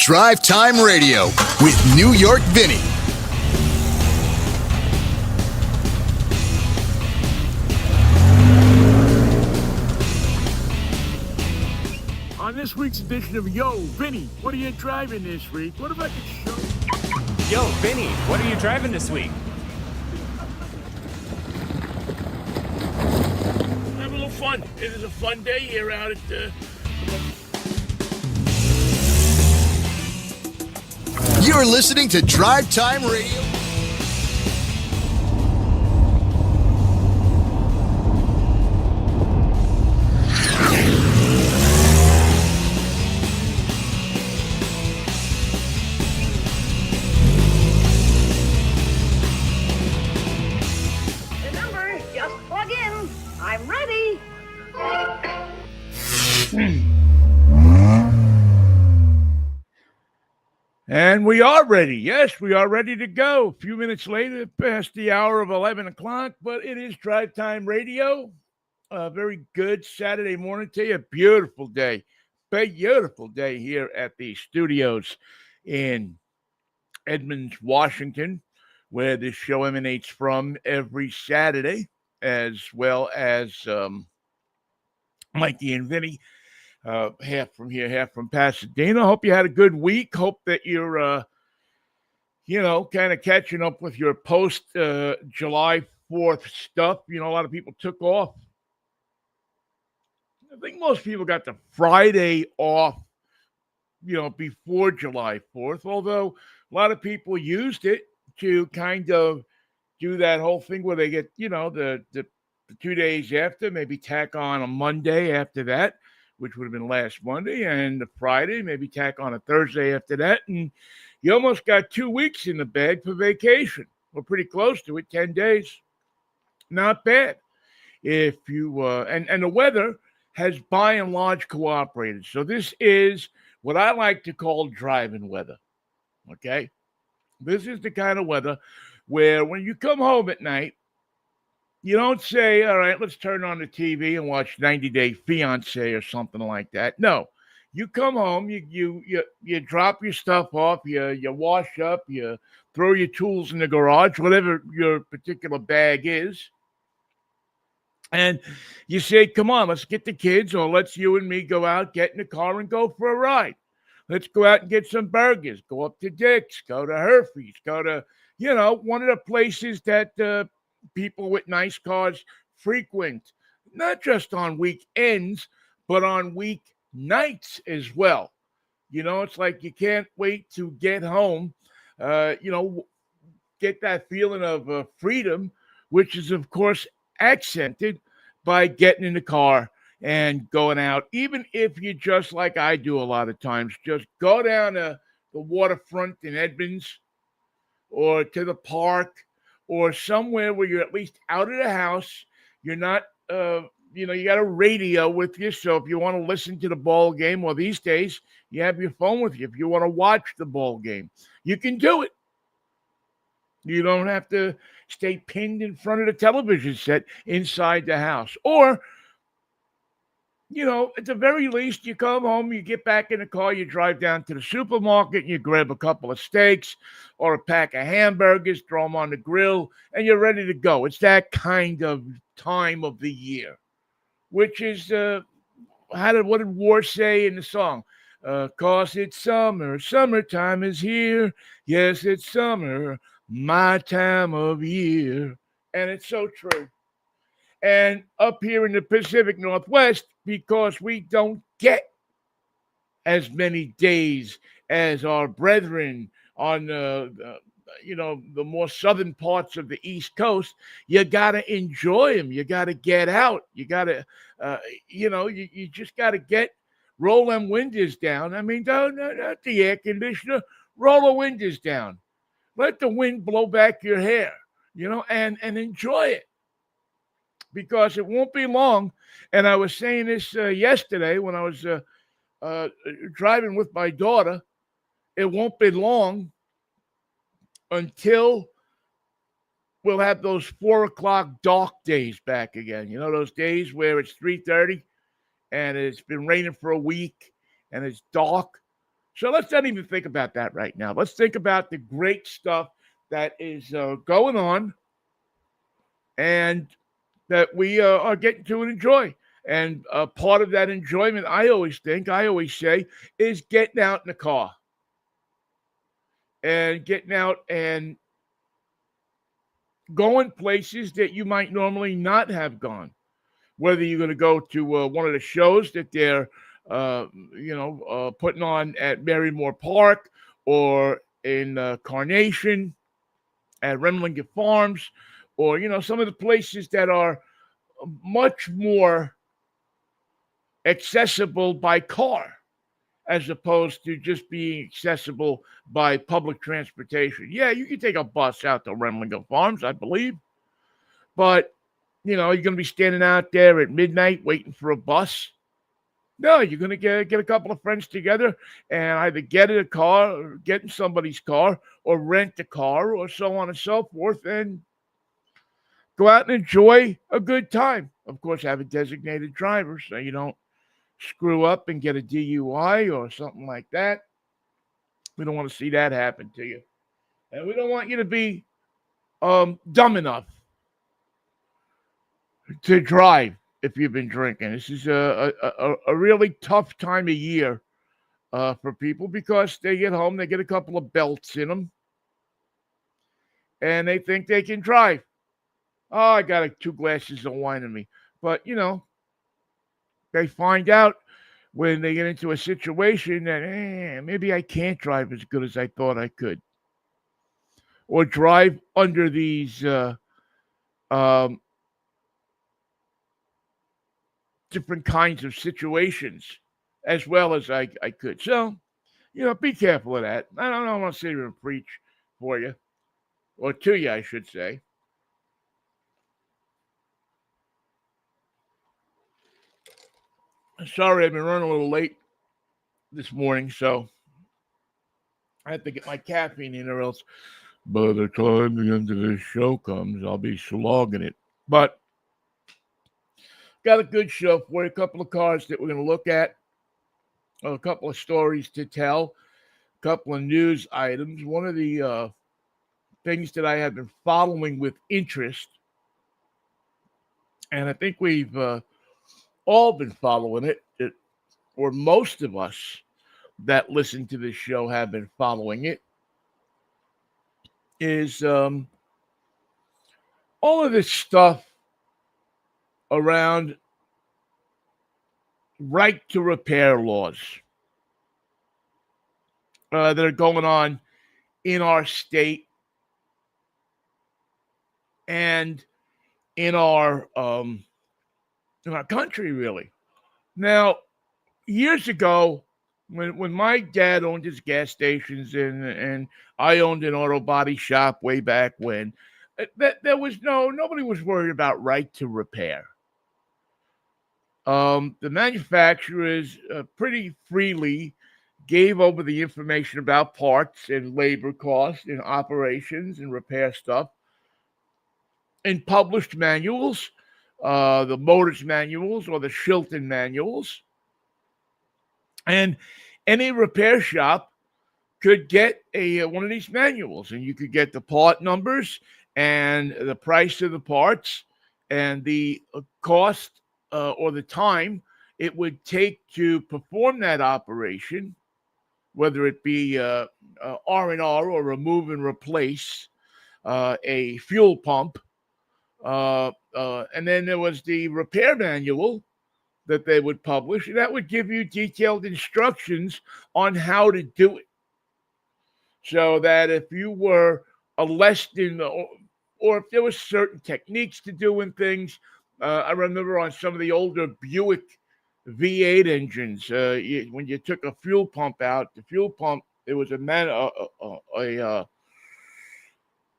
Drivetime Radio with New York Vinnie. On this week's edition of Yo, Vinnie, what are you driving this week? What about the show? Yo, Vinnie, what are you driving this week? Have a little fun. It is a fun day here out at the... You're listening to Drivetime Radio. Remember, just plug in. I'm ready. And we are ready. Yes, we are ready to go. A few minutes later, past the hour of 11 o'clock, but it is Drive Time Radio. A very good Saturday morning to you. Beautiful day. Beautiful day here at the studios in Edmonds, Washington, where this show emanates from every Saturday, as well as Mikey and Vinnie. Half from here, half from Pasadena. Hope you had a good week. Hope that you're, kind of catching up with your post July 4th stuff. You know, a lot of people took off. I think most people got the Friday off, before July 4th, although a lot of people used it to kind of do that whole thing where they get, the 2 days after, maybe tack on a Monday after that, which would have been last Monday, and the Friday, maybe tack on a Thursday after that. And you almost got 2 weeks in the bag for vacation. We're pretty close to it, 10 days. Not bad. If you, and the weather has by and large cooperated. So this is what I like to call driving weather, okay? This is the kind of weather where when you come home at night, you don't say, all right, let's turn on the TV and watch 90 Day Fiancé or something like that. No, you come home, you drop your stuff off, you wash up, you throw your tools in the garage, whatever your particular bag is, and you say, come on, let's get the kids, or let's you and me go out, get in the car and go for a ride. Let's go out and get some burgers, go up to Dick's, go to Herfy's, go to, one of the places that people with nice cars frequent, not just on weekends, but on weeknights as well. It's like you can't wait to get home, get that feeling of freedom, which is, of course, accented by getting in the car and going out, even if you just like I do a lot of times, just go down to the waterfront in Edmonds or to the park, or somewhere where you're at least out of the house. You're not, you got a radio with you. So if you want to listen to the ball game, or these days you have your phone with you. If you want to watch the ball game, you can do it. You don't have to stay pinned in front of the television set inside the house. Or, at the very least, you come home, you get back in the car, you drive down to the supermarket, and you grab a couple of steaks or a pack of hamburgers, throw them on the grill, and you're ready to go. It's that kind of time of the year, which is, what did War say in the song? 'Cause it's summer, summertime is here. Yes, it's summer, my time of year. And it's so true. And up here in the Pacific Northwest, because we don't get as many days as our brethren on the more southern parts of the East Coast, you got to enjoy them. You got to get out. You got to, you just got to roll them windows down. I mean, not the air conditioner, roll the windows down. Let the wind blow back your hair, and enjoy it. Because it won't be long. And I was saying this yesterday when I was driving with my daughter. It won't be long until we'll have those 4 o'clock dark days back again. Those days where it's 3:30 and it's been raining for a week and it's dark. So let's not even think about that right now. Let's think about the great stuff that is going on and that we are getting to enjoy. And part of that enjoyment, I always say, is getting out in the car and getting out and going places that you might normally not have gone. Whether you're going to go to one of the shows that they're, putting on at Marymore Park or in Carnation at Remlinga Farms, or some of the places that are much more accessible by car as opposed to just being accessible by public transportation. Yeah, you can take a bus out to Remlinga Farms, I believe, but you're going to be standing out there at midnight waiting for a bus. No, you're going to get a couple of friends together and either get in a car or get in somebody's car or rent a car or so on and so forth and go out and enjoy a good time. Of course, have a designated driver so you don't screw up and get a DUI or something like that. We don't want to see that happen to you. And we don't want you to be dumb enough to drive if you've been drinking. This is a really tough time of year for people because they get home, they get a couple of belts in them, and they think they can drive. Oh, I got 2 glasses of wine in me. But, they find out when they get into a situation that maybe I can't drive as good as I thought I could. Or drive under these different kinds of situations as well as I could. So, be careful of that. I don't want to sit here and preach for you, or to you, I should say. Sorry, I've been running a little late this morning, so I have to get my caffeine in, or else by the time the end of this show comes, I'll be slogging it. But got a good show for you. A couple of cars that we're going to look at, a couple of stories to tell, a couple of news items. One of the things that I have been following with interest, and I think we've all been following it, or most of us that listen to this show have been following it, is all of this stuff around right to repair laws that are going on in our state and in our country, really. Now, years ago, when my dad owned his gas stations and I owned an auto body shop way back when, there was nobody was worried about right to repair. The manufacturers pretty freely gave over the information about parts and labor costs and operations and repair stuff in published manuals, the Motors manuals or the Shilton manuals. And any repair shop could get one of these manuals, and you could get the part numbers and the price of the parts and the cost or the time it would take to perform that operation, whether it be R&R or remove and replace a fuel pump. And then there was the repair manual that they would publish, and that would give you detailed instructions on how to do it. So that if you were a less than, or if there were certain techniques to doing things, I remember on some of the older Buick V8 engines, when you took a fuel pump out, the fuel pump, it was a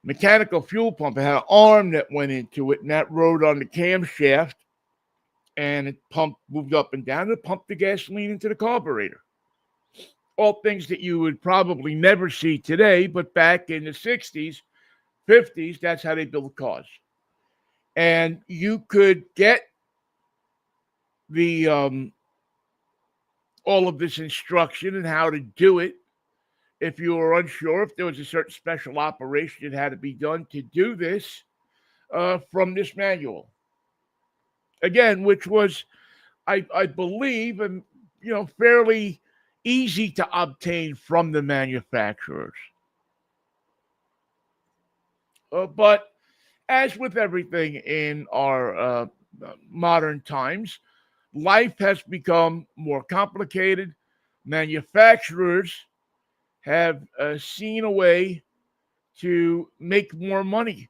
mechanical fuel pump. It had an arm that went into it, and that rode on the camshaft, and it moved up and down, and it pumped the gasoline into the carburetor. All things that you would probably never see today, but back in the 60s, 50s, that's how they built cars. And you could get the all of this instruction and how to do it. If you were unsure if there was a certain special operation that had to be done to do this from this manual. Again, which was, I believe, and fairly easy to obtain from the manufacturers. But as with everything in our modern times, life has become more complicated. Manufacturers have seen a way to make more money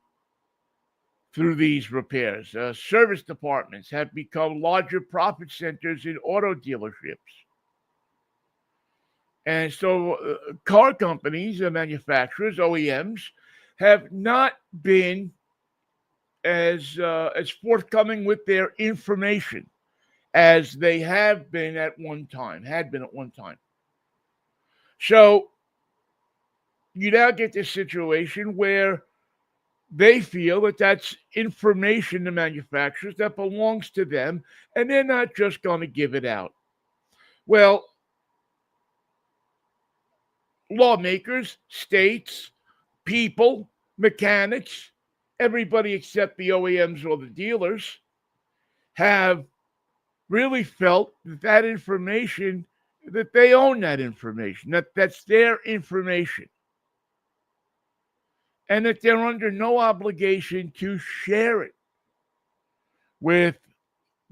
through these repairs. Service departments have become larger profit centers in auto dealerships. And so car companies and manufacturers, OEMs, have not been as forthcoming with their information as they had been at one time. So you now get this situation where they feel that that's information to manufacturers that belongs to them, and they're not just going to give it out. Well, lawmakers, states, people, mechanics, everybody except the OEMs or the dealers have really felt that information, that they own that information, that's their information, and that they're under no obligation to share it with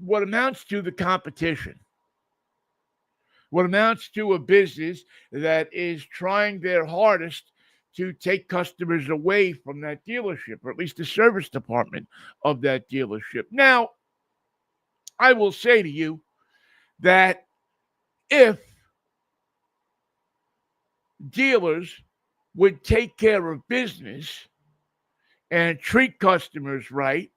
what amounts to the competition, what amounts to a business that is trying their hardest to take customers away from that dealership, or at least the service department of that dealership. Now, I will say to you that if dealers would take care of business and treat customers right,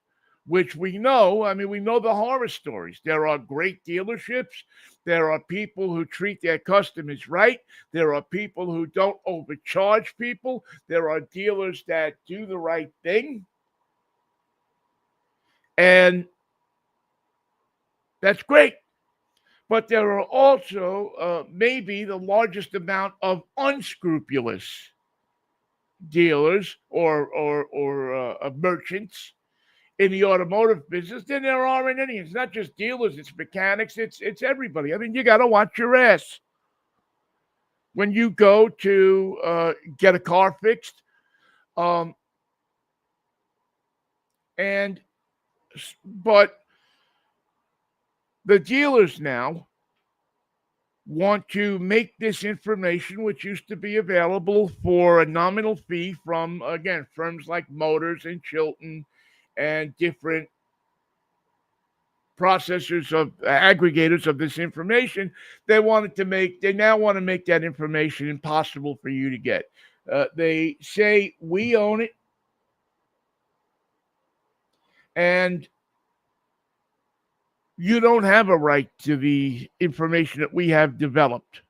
which we know the horror stories. There are great dealerships. There are people who treat their customers right. There are people who don't overcharge people. There are dealers that do the right thing. And that's great. But there are also maybe the largest amount of unscrupulous dealers or merchants in the automotive business than there are in any. It's not just dealers, it's mechanics, it's everybody. I mean, you got to watch your ass when you go to get a car fixed. But the dealers now want to make this information, which used to be available for a nominal fee from, again, firms like Motors and Chilton and different processors of aggregators of this information. They now want to make that information impossible for you to get. They say we own it, and you don't have a right to the information that we have developed.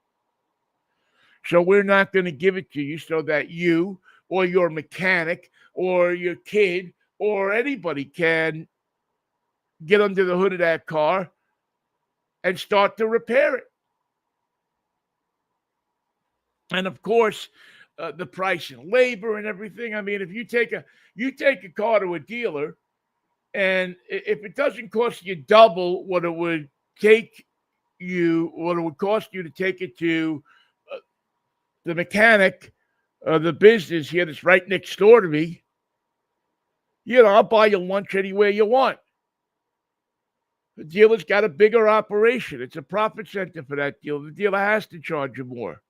So we're not going to give it to you so that you or your mechanic or your kid or anybody can get under the hood of that car and start to repair it. And of course, the price of labor and everything. I mean, if you take a car to a dealer, and if it doesn't cost you double what it would cost you to take it to the mechanic, the business here that's right next door to me, I'll buy you lunch anywhere you want. The dealer's got a bigger operation. It's a profit center for that dealer. The dealer has to charge you more.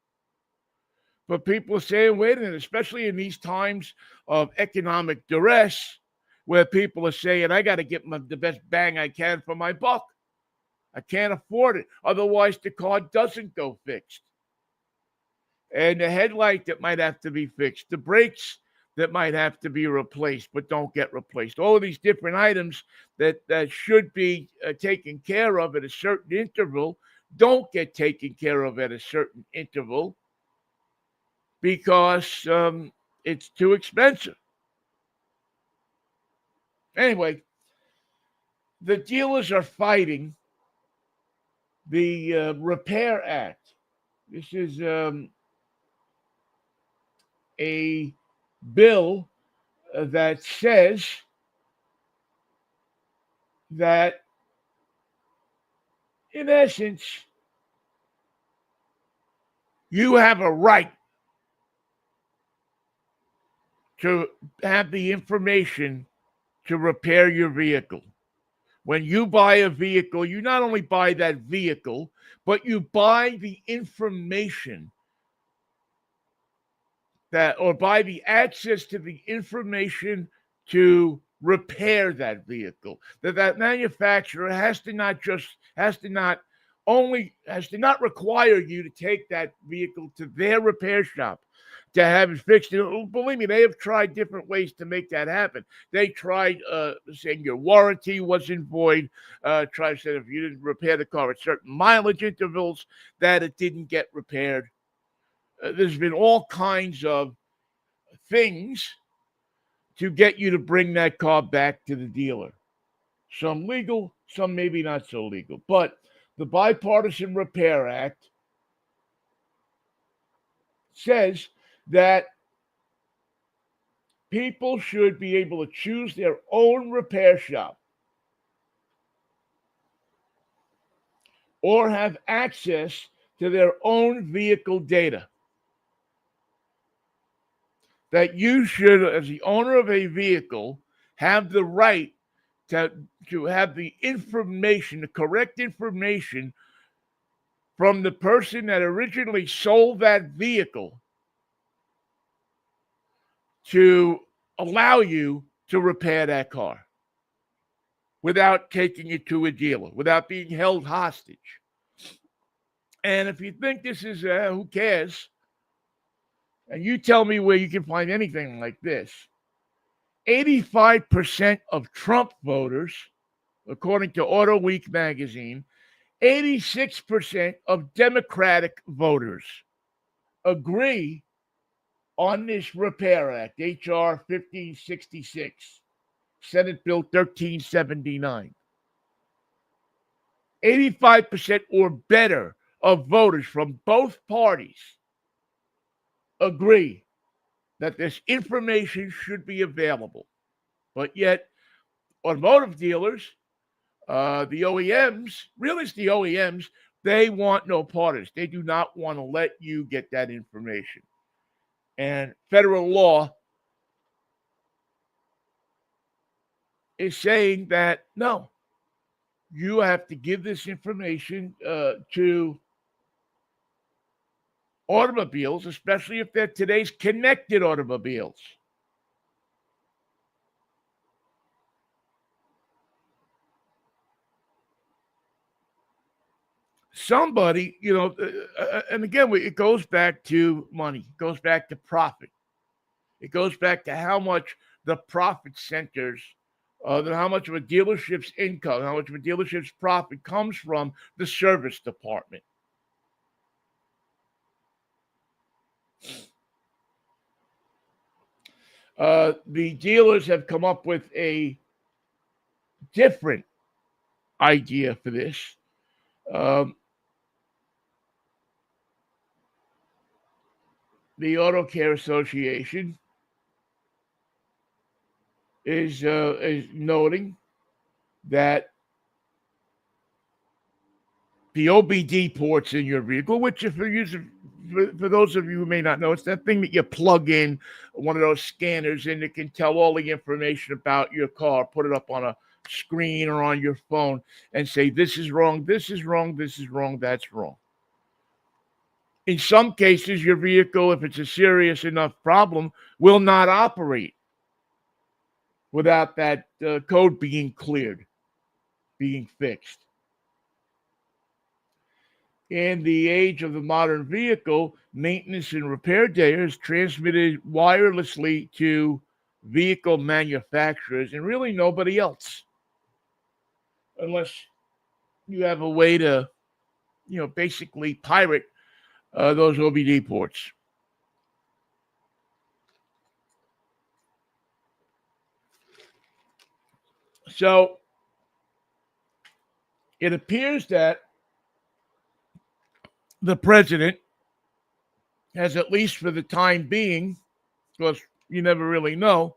But people are saying, wait a minute, especially in these times of economic duress, where people are saying, I got to get the best bang I can for my buck. I can't afford it. Otherwise, the car doesn't go fixed. And the headlight that might have to be fixed, the brakes that might have to be replaced but don't get replaced. All of these different items that should be taken care of at a certain interval don't get taken care of at a certain interval because it's too expensive. Anyway, the dealers are fighting the Repair Act. This is a bill that says that, in essence, you have a right to have the information to repair your vehicle. When you buy a vehicle, you not only buy that vehicle, but you buy the information that, or buy the access to the information to repair that vehicle. That manufacturer has to not require you to take that vehicle to their repair shop to have it fixed. Believe me, they have tried different ways to make that happen. They tried saying your warranty wasn't void, tried saying if you didn't repair the car at certain mileage intervals, that it didn't get repaired. There's been all kinds of things to get you to bring that car back to the dealer. Some legal, some maybe not so legal. But the Bipartisan Repair Act says that people should be able to choose their own repair shop or have access to their own vehicle data. That you should, as the owner of a vehicle, have the right to have the information, the correct information from the person that originally sold that vehicle to allow you to repair that car without taking it to a dealer, without being held hostage. And if you think this is, who cares? And you tell me where you can find anything like this. 85% of Trump voters, according to Auto Week magazine, 86% of Democratic voters agree on this Repair Act, H.R. 1566, Senate Bill 1379. 85% or better of voters from both parties agree that this information should be available. But yet, automotive dealers, the OEMs, really it's the OEMs, they want no part of this. They do not want to let you get that information. And federal law is saying that, no, you have to give this information to automobiles, especially if they're today's connected automobiles. Somebody, and again, it goes back to money, it goes back to profit. It goes back to how much the profit centers, how much of a dealership's income, how much of a dealership's profit comes from the service department. The dealers have come up with a different idea for this. The Auto Care Association is noting that the OBD ports in your vehicle, which if you're using, for those of you who may not know, it's that thing that you plug in one of those scanners and it can tell all the information about your car, put it up on a screen or on your phone and say, this is wrong, this is wrong, this is wrong, that's wrong. In some cases, your vehicle, if it's a serious enough problem, will not operate without that code being cleared, being fixed. In the age of the modern vehicle, maintenance and repair data is transmitted wirelessly to vehicle manufacturers and really nobody else. Unless you have a way to, basically pirate those OBD ports. So it appears that the president has, at least for the time being, because you never really know,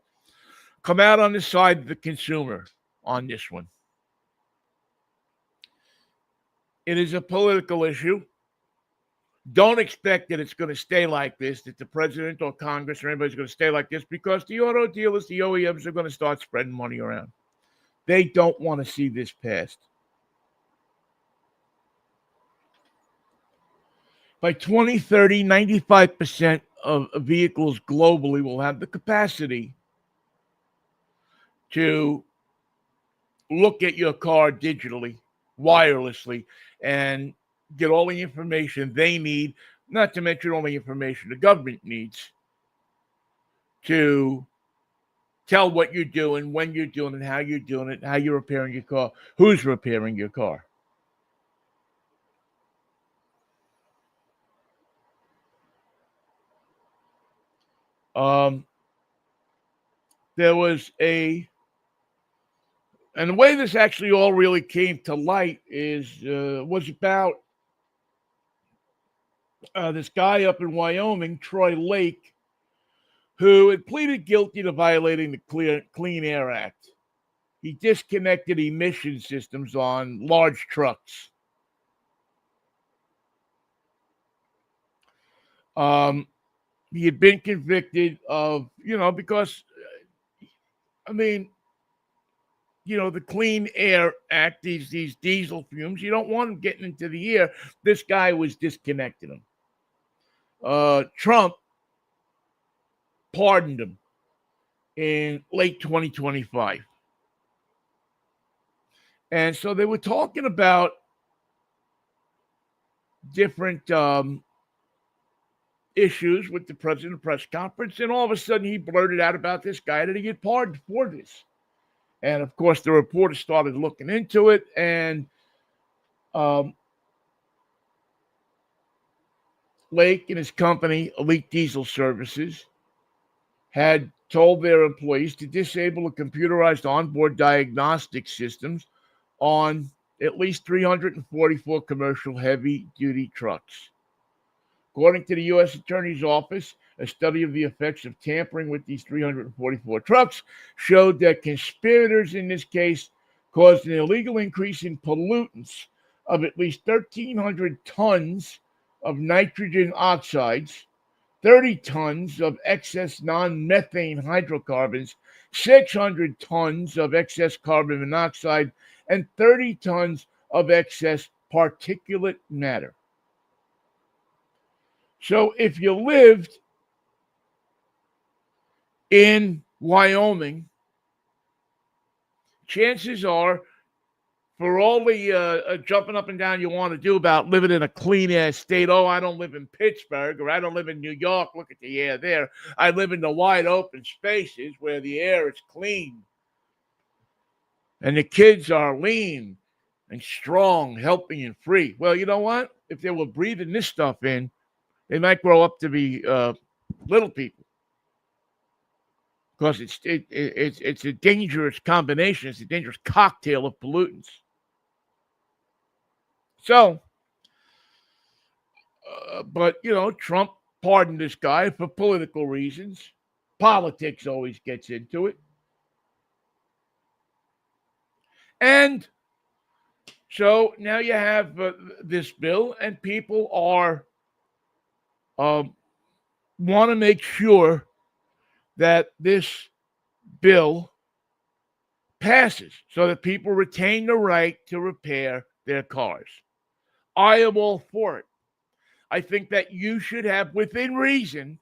come out on the side of the consumer on this one. It is a political issue. Don't expect that it's going to stay like this, that the president or Congress or anybody's going to stay like this, because the auto dealers, the OEMs, are going to start spreading money around. They don't want to see this passed. By 2030, 95% of vehicles globally will have the capacity to look at your car digitally, wirelessly, and get all the information they need, not to mention all the information the government needs to tell what you're doing, when you're doing it, how you're doing it, how you're repairing your car, who's repairing your car. There was and the way this actually all really came to light was about this guy up in Wyoming, Troy Lake, who had pleaded guilty to violating the Clean Air Act. He disconnected emission systems on large trucks. He had been convicted of, because, the Clean Air Act, these diesel fumes, you don't want them getting into the air. This guy was disconnecting them. Trump pardoned him in late 2025. And so they were talking about different issues with the president press conference, and all of a sudden he blurted out about this guy that he get pardoned for this. And of course, the reporters started looking into it, and Lake and his company, Elite Diesel Services, had told their employees to disable the computerized onboard diagnostic systems on at least 344 commercial heavy-duty trucks. According to the U.S. Attorney's Office, a study of the effects of tampering with these 344 trucks showed that conspirators in this case caused an illegal increase in pollutants of at least 1,300 tons of nitrogen oxides, 30 tons of excess non-methane hydrocarbons, 600 tons of excess carbon monoxide, and 30 tons of excess particulate matter. So if you lived in Wyoming, chances are, for all the jumping up and down you want to do about living in a clean air state, oh, I don't live in Pittsburgh, or I don't live in New York, look at the air there. I live in the wide open spaces where the air is clean. And the kids are lean and strong, healthy, and free. Well, you know what? If they were breathing this stuff in, they might grow up to be little people, because it's a dangerous combination. It's a dangerous cocktail of pollutants. So, but Trump pardoned this guy for political reasons. Politics always gets into it, and so now you have this bill, and people are. Want to make sure that this bill passes so that people retain the right to repair their cars. I am all for it. I think that you should have, within reason,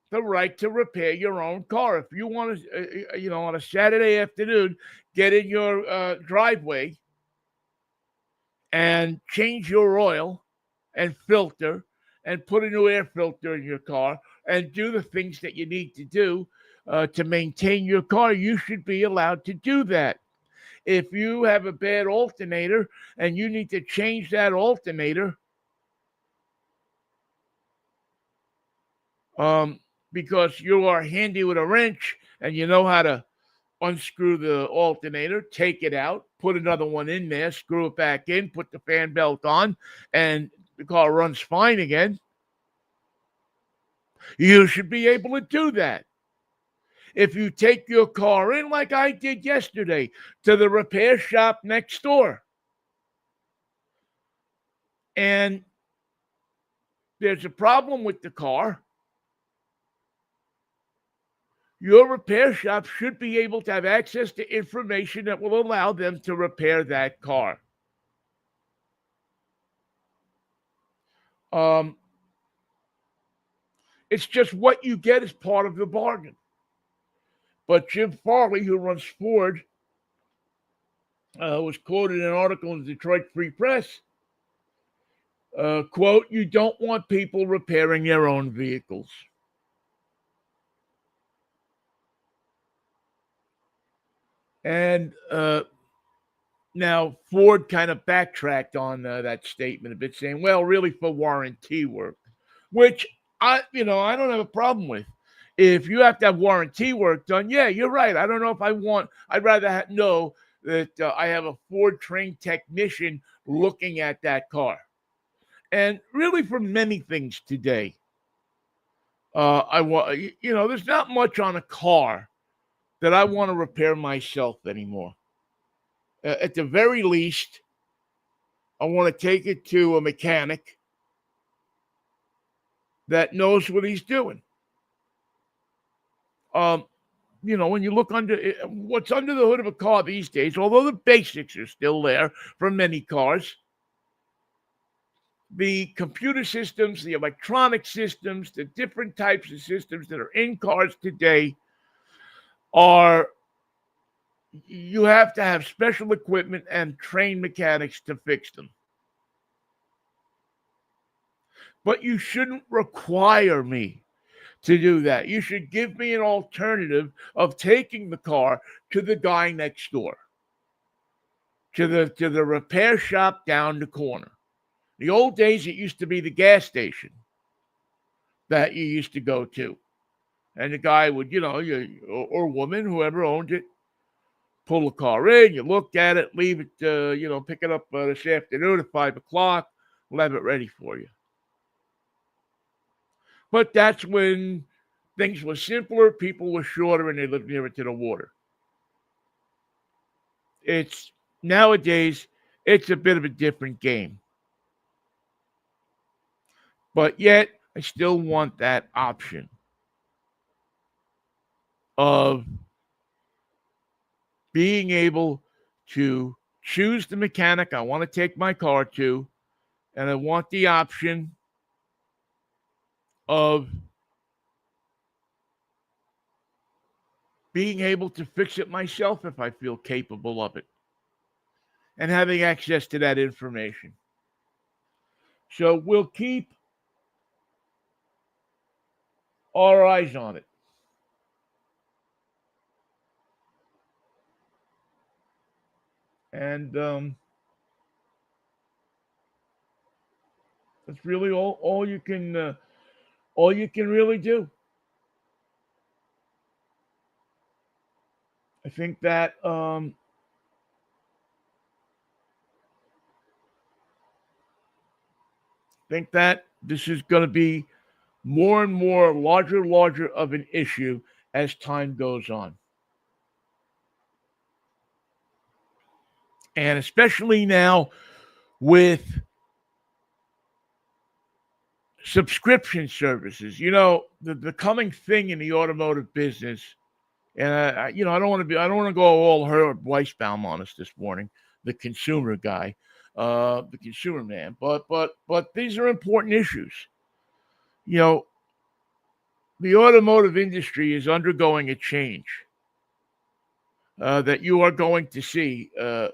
the right to repair your own car. If you want to, on a Saturday afternoon, get in your driveway and change your oil and filter and put a new air filter in your car and do the things that you need to do to maintain your car, you should be allowed to do that. If you have a bad alternator and you need to change that alternator because you are handy with a wrench and you know how to unscrew the alternator, take it out, put another one in there, screw it back in, put the fan belt on, and the car runs fine again. You should be able to do that. If you take your car in, like I did yesterday, to the repair shop next door, and there's a problem with the car, your repair shop should be able to have access to information that will allow them to repair that car. It's just what you get as part of the bargain. But Jim Farley, who runs Ford, was quoted in an article in the Detroit Free Press, quote, "You don't want people repairing their own vehicles." And now Ford kind of backtracked on that statement a bit, saying, well, really for warranty work, which I don't have a problem with. If you have to have warranty work done, yeah, you're right. I don't know if I'd rather know that I have a Ford trained technician looking at that car. And really for many things today, there's not much on a car that I want to repair myself anymore. At the very least, I want to take it to a mechanic that knows what he's doing. When you look what's under the hood of a car these days, although the basics are still there for many cars, the computer systems, the electronic systems, the different types of systems that are in cars today you have to have special equipment and trained mechanics to fix them. But you shouldn't require me to do that. You should give me an alternative of taking the car to the guy next door, to the repair shop down the corner. The old days, it used to be the gas station that you used to go to. And the guy would, or woman, whoever owned it, pull the car in, you look at it, leave it, pick it up this afternoon at 5 o'clock, we'll have it ready for you. But that's when things were simpler, people were shorter, and they lived nearer to the water. Nowadays, it's a bit of a different game. But yet, I still want that option of being able to choose the mechanic I want to take my car to, and I want the option of being able to fix it myself if I feel capable of it, and having access to that information. So we'll keep our eyes on it. And that's really all you can really do. I think that this is going to be more and more larger of an issue as time goes on. And especially now with subscription services, the coming thing in the automotive business. And I don't want to go all Herb Weisbaum on us this morning, the consumer guy, the consumer man. But these are important issues. The automotive industry is undergoing a change that you are going to see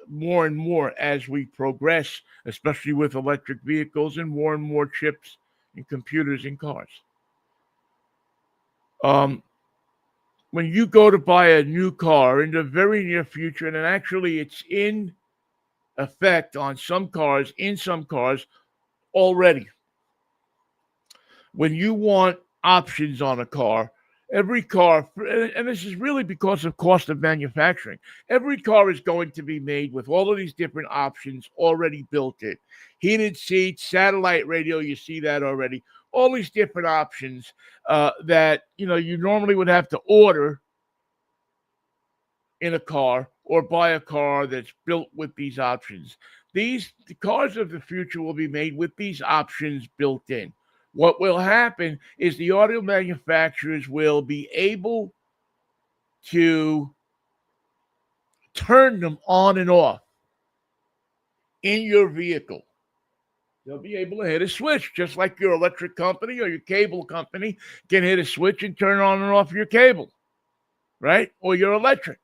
more and more as we progress, especially with electric vehicles and more chips and computers in cars. When you go to buy a new car in the very near future, and actually it's in effect on some cars already. When you want options on a car, every car, and this is really because of cost of manufacturing, every car is going to be made with all of these different options already built in. Heated seats, satellite radio, you see that already. All these different options that you normally would have to order in a car or buy a car that's built with these options. The cars of the future will be made with these options built in. What will happen is the auto manufacturers will be able to turn them on and off in your vehicle. They'll be able to hit a switch, just like your electric company or your cable company can hit a switch and turn on and off your cable, right? Or your electric.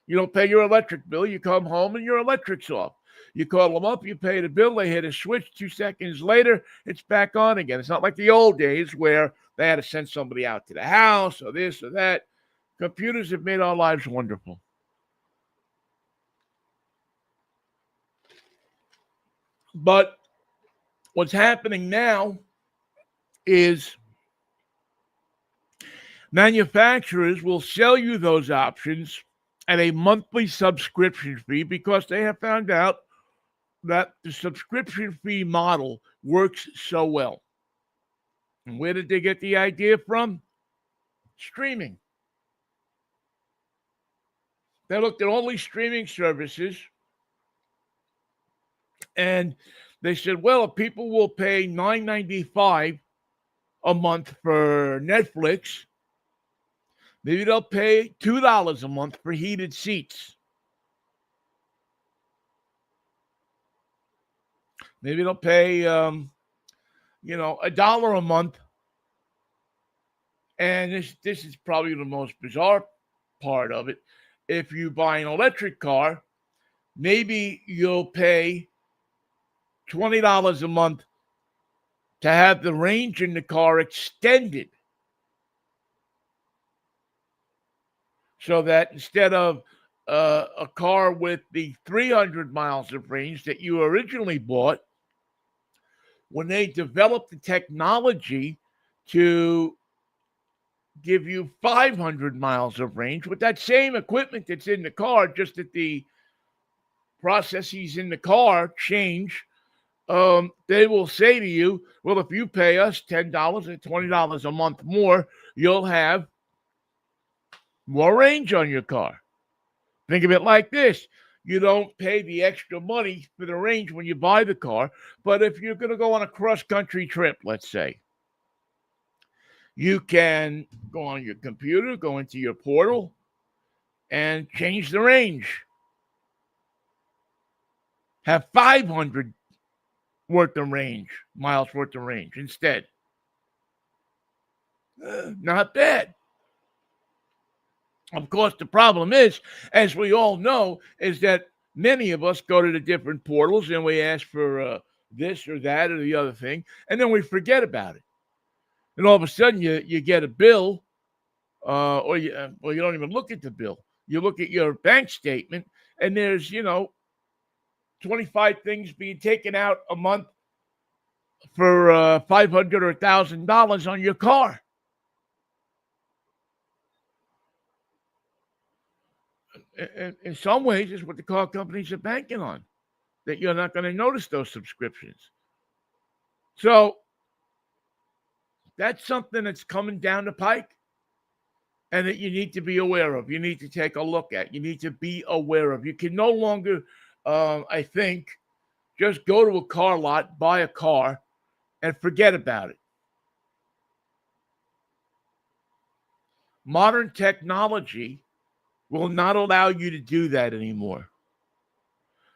You don't pay your electric bill. You come home and your electric's off. You call them up, you pay the bill, they hit a switch. 2 seconds later, it's back on again. It's not like the old days where they had to send somebody out to the house or this or that. Computers have made our lives wonderful. But what's happening now is manufacturers will sell you those options at a monthly subscription fee because they have found out that the subscription fee model works so well. And where did they get the idea from? Streaming. They looked at all these streaming services and they said, well, if people will pay $9.95 a month for Netflix, maybe they'll pay $2 a month for heated seats. Maybe they'll pay, $1 a month. And this is probably the most bizarre part of it. If you buy an electric car, maybe you'll pay $20 a month to have the range in the car extended. So that instead of a car with the 300 miles of range that you originally bought, when they developed the technology to give you 500 miles of range with that same equipment that's in the car, just that the processes in the car change, they will say to you, well, if you pay us $10 or $20 a month more, you'll have more range on your car. Think of it like this. You don't pay the extra money for the range when you buy the car, but if you're going to go on a cross-country trip, let's say, you can go on your computer, go into your portal, and change the range. Have 500 miles worth of range instead. Not bad. Of course, the problem is, as we all know, is that many of us go to the different portals and we ask for this or that or the other thing, and then we forget about it. And all of a sudden, you get a bill, or you don't even look at the bill. You look at your bank statement, and there's 25 things being taken out a month for $500 or $1,000 on your car. In some ways, it's what the car companies are banking on, that you're not going to notice those subscriptions. So that's something that's coming down the pike and that you need to be aware of. You need to take a look at. You need to be aware of. You can no longer, I think, just go to a car lot, buy a car, and forget about it. Modern technology will not allow you to do that anymore.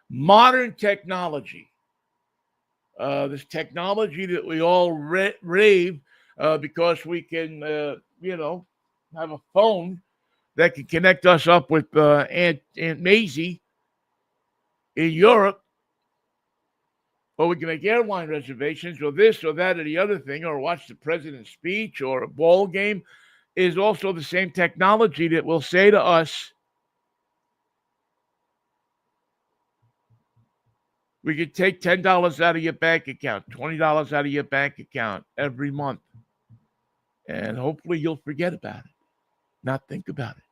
Modern technology, this technology that we all rave because we can, have a phone that can connect us up with Aunt Maisie in Europe, or we can make airline reservations or this or that or the other thing, or watch the president's speech or a ball game, is also the same technology that will say to us, we could take $10 out of your bank account, $20 out of your bank account every month. And hopefully you'll forget about it, not think about it.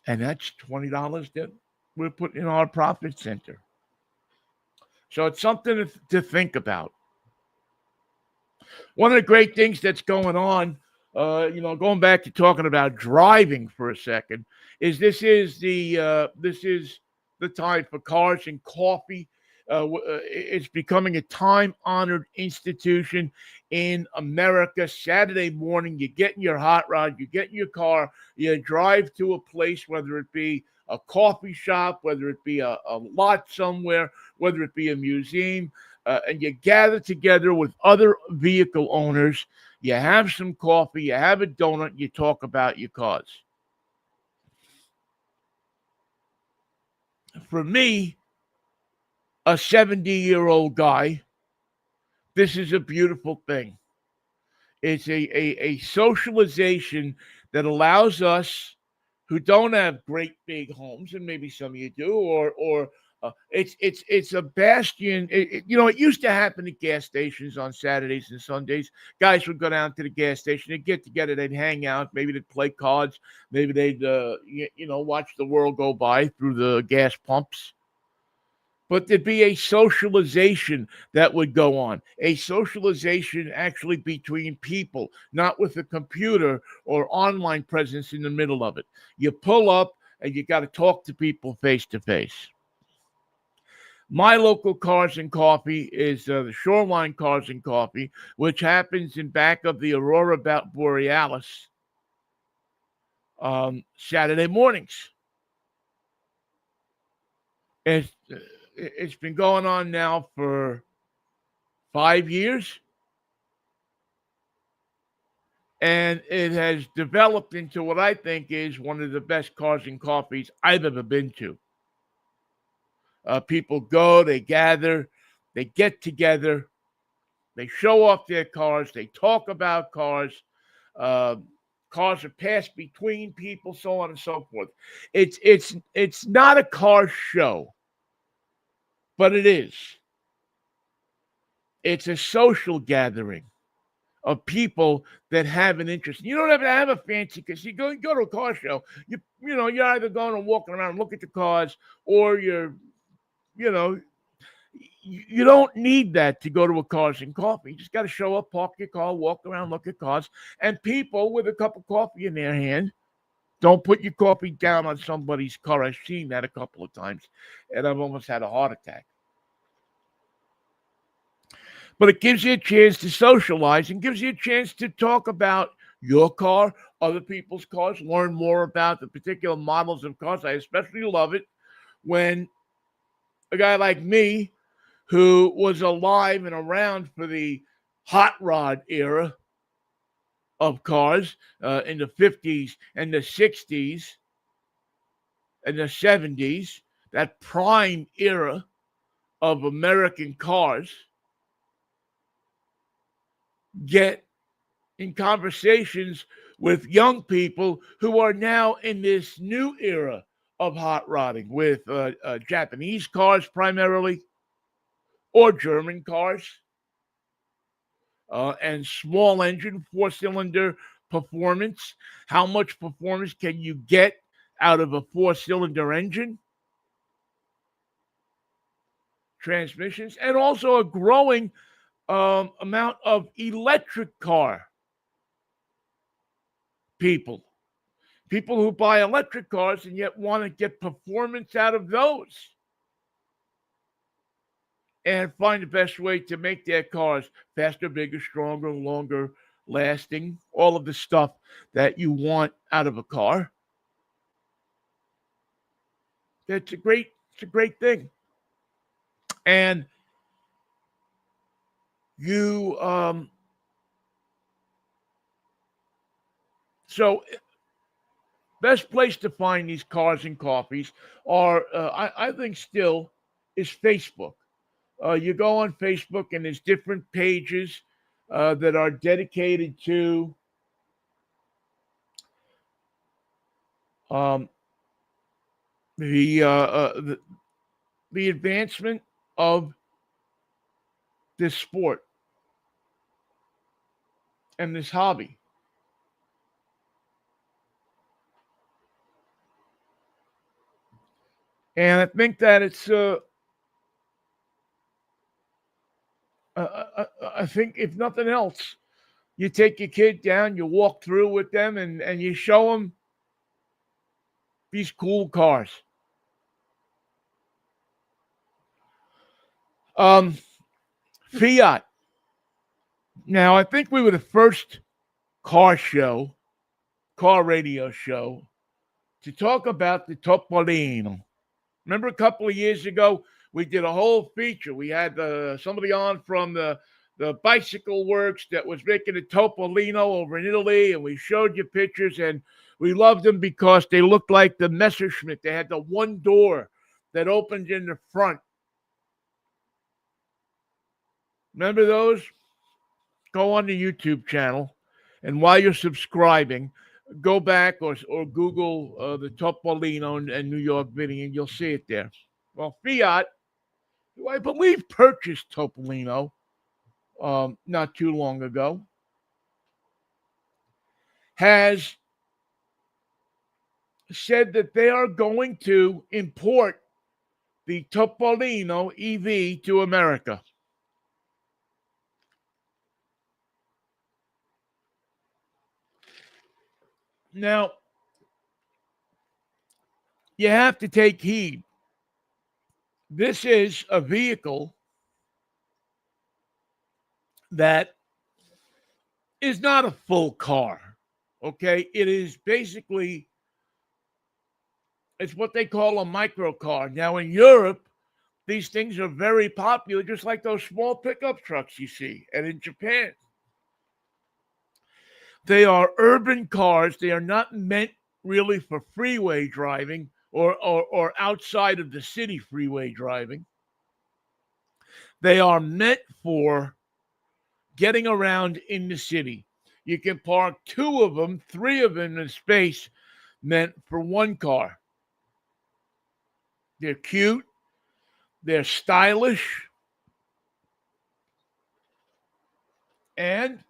And that's $20 that we're putting in our profit center. So it's something to think about. One of the great things that's going on, going back to talking about driving for a second, is this is the time for cars and coffee. It's becoming a time-honored institution in America. Saturday morning, you get in your hot rod, you get in your car, you drive to a place, whether it be a coffee shop, whether it be a lot somewhere, whether it be a museum, and you gather together with other vehicle owners. You have some coffee, you have a donut, you talk about your cars. For me, a 70-year-old guy, this is a beautiful thing. It's a socialization that allows us who don't have great big homes, and maybe some of you do, or it's a bastion. It used to happen at gas stations on Saturdays and Sundays. Guys would go down to the gas station, they'd get together, they'd hang out, maybe they'd play cards, maybe they'd watch the world go by through the gas pumps. But there'd be a socialization that would go on, a socialization actually between people, not with a computer or online presence in the middle of it. You pull up and you got to talk to people face to face. My local Cars and Coffee is the Shoreline Cars and Coffee, which happens in back of the Aurora Borealis Saturday mornings. It's been going on now for 5 years, and it has developed into what I think is one of the best cars and coffees I've ever been to. People go, they gather, they get together, they show off their cars, they talk about cars. Cars are passed between people, so on and so forth. It's not a car show, but it is. It's a social gathering of people that have an interest. You don't have to have a fancy because you go to a car show. You're either going and walking around and look at the cars, or you don't need that to go to a Cars and Coffee. You just got to show up, park your car, walk around, look at cars, and people with a cup of coffee in their hand. Don't put your coffee down on somebody's car. I've seen that a couple of times, and I've almost had a heart attack. But it gives you a chance to socialize and gives you a chance to talk about your car, other people's cars, learn more about the particular models of cars. I especially love it when a guy like me, who was alive and around for the hot rod era of cars in the 50s and the 60s and the 70s, that prime era of American cars, get in conversations with young people who are now in this new era of hot rodding with Japanese cars primarily, or German cars, and small engine 4-cylinder performance. How much performance can you get out of a 4-cylinder engine? Transmissions, and also a growing amount of electric car people who buy electric cars and yet want to get performance out of those and find the best way to make their cars faster, bigger, stronger, longer lasting, all of the stuff that you want out of a car. It's a great thing. And you so best place to find these cars and coffees are I think still is Facebook. You go on Facebook and there's different pages that are dedicated to the advancement of this sport. and this hobby. And I think that it's, I think if nothing else, you take your kid down, you walk through with them, and you show them these cool cars. Fiat. Now, I think we were the first car radio show, to talk about the Topolino. Remember a couple of years ago, we did a whole feature. We had somebody on from the bicycle works that was making a Topolino over in Italy, and we showed you pictures, and we loved them because they looked like the Messerschmitt. They had the one door that opened in the front. Remember those? Go on the YouTube channel, and while you're subscribing, go back or Google the Topolino and New York Vinnie, and you'll see it there. Well, Fiat, who I believe purchased Topolino not too long ago, has said that they are going to import the Topolino EV to America. Now, you have to take heed. This is a vehicle that is not a full car, okay? It is basically, it's what they call a micro car. Now, in Europe, these things are very popular, just like those small pickup trucks you see. And in Japan, they are urban cars. They are not meant really for freeway driving or outside of the city freeway driving. They are meant for getting around in the city. You can park two of them, three of them in space meant for one car. They're cute. They're stylish. And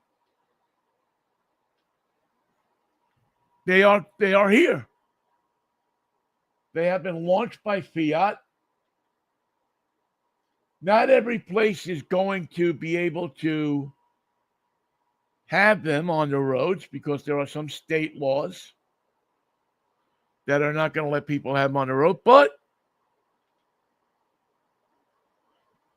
they are here. They have been launched by Fiat. Not every place is going to be able to have them on the roads because there are some state laws that are not going to let people have them on the road. But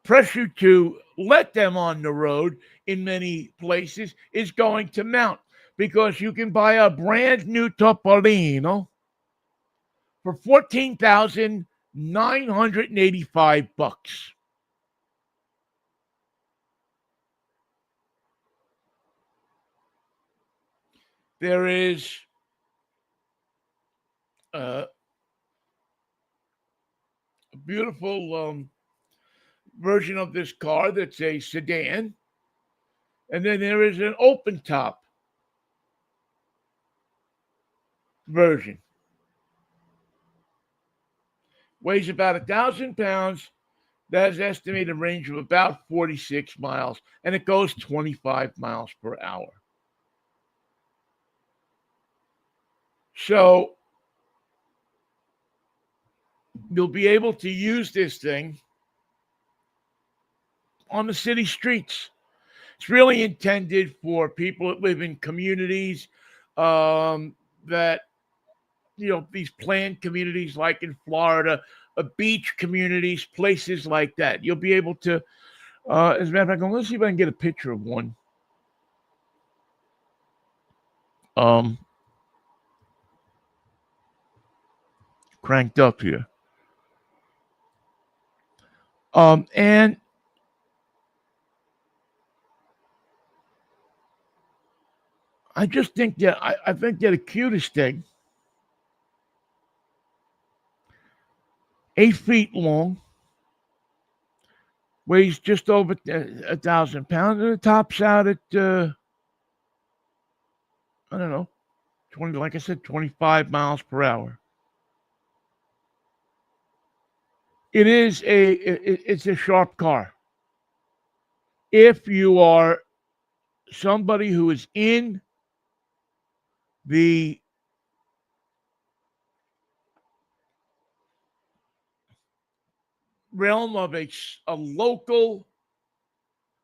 pressure to let them on the road in many places is going to mount, because you can buy a brand new Topolino for $14,985. There is a beautiful version of this car that's a sedan, and then there is an open top version. Weighs about 1,000 pounds. That has estimated range of about 46 miles, and it goes 25 miles per hour. So you'll be able to use this thing on the city streets. It's really intended for people that live in communities that, these planned communities like in Florida, beach communities, places like that. You'll be able to, as a matter of fact, let's see if I can get a picture of one. Cranked up here. And I just think that I think they're the cutest thing. 8 feet long, weighs just over 1,000 pounds, and it tops out at I don't know, 20. Like I said, 25 miles per hour. It's a sharp car. If you are somebody who is in the realm of a local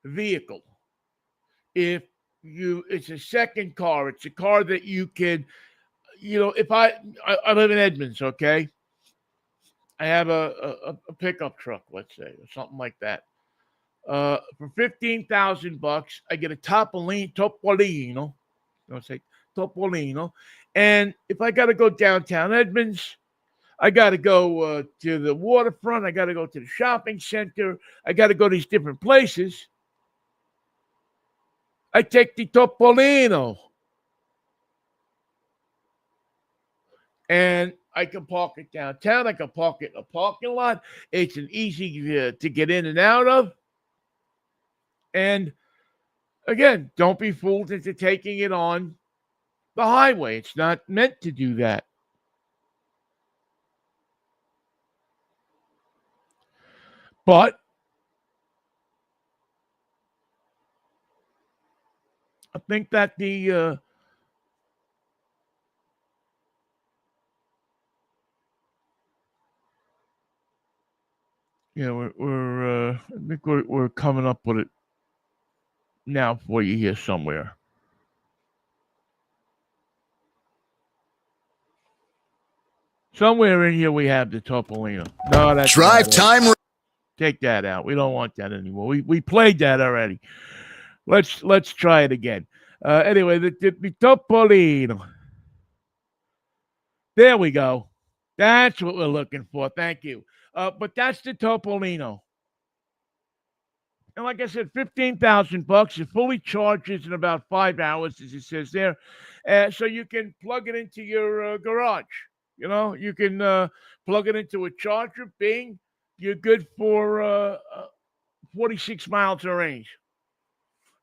vehicle. If it's a second car, it's a car that you can, if I live in Edmonds, okay, I have a pickup truck, let's say, or something like that. For $15,000, I get a Topolino. Don't say Topolino. And if I got to go downtown Edmonds, I got to go to the waterfront. I got to go to the shopping center. I got to go to these different places. I take the Topolino. And I can park it downtown. I can park it in a parking lot. It's an easy to get in and out of. And again, don't be fooled into taking it on the highway. It's not meant to do that. But I think that I think we're coming up with it now for you here somewhere. Somewhere in here we have the Topolino. No, that's Drive time. Take that out. We don't want that anymore. We played that already. Let's try it again. Anyway, the Topolino. There we go. That's what we're looking for. Thank you. But that's the Topolino. And like I said, $15,000. It fully charges in about 5 hours, as it says there. So you can plug it into your garage. You can plug it into a charger. Bing, you're good for 46 miles of range.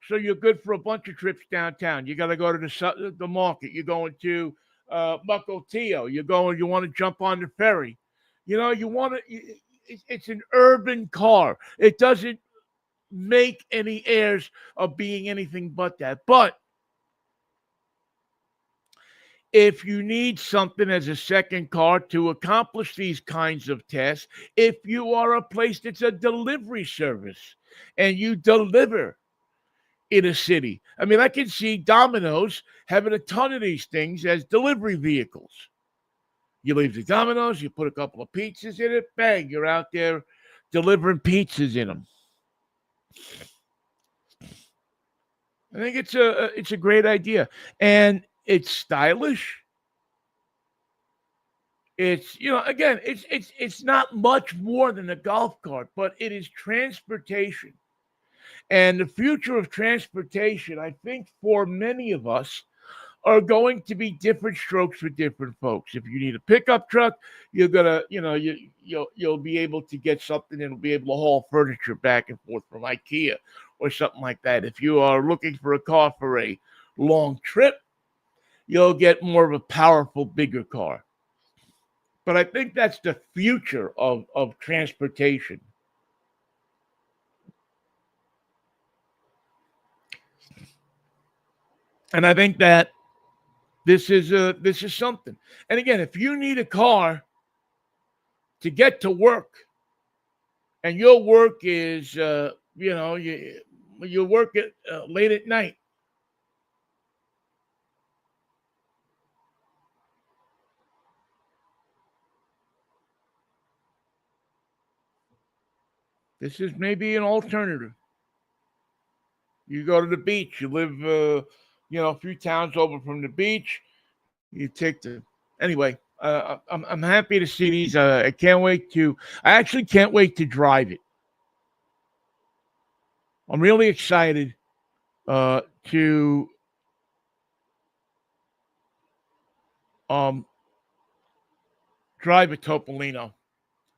So you're good for a bunch of trips downtown. You got to go to the market. You're going to Mukilteo. You want to jump on the ferry. It's an urban car. It doesn't make any airs of being anything but that. But if you need something as a second car to accomplish these kinds of tasks, if you are a place that's a delivery service and you deliver in a city, I mean, I can see Domino's having a ton of these things as delivery vehicles. You leave the Domino's, you put a couple of pizzas in it, bang, you're out there delivering pizzas in them. I think it's a great idea, and it's stylish. It's again, it's not much more than a golf cart, but it is transportation, and the future of transportation, I think, for many of us, are going to be different strokes for different folks. If you need a pickup truck, you're gonna, you'll be able to get something that'll be able to haul furniture back and forth from IKEA or something like that. If you are looking for a car for a long trip, you'll get more of a powerful, bigger car. But I think that's the future of transportation. And I think that this is something. And again, if you need a car to get to work, and your work is you work at late at night, this is maybe an alternative. You go to the beach. You live a few towns over from the beach. You take anyway. I'm happy to see these. I actually can't wait to drive it. I'm really excited to drive a Topolino.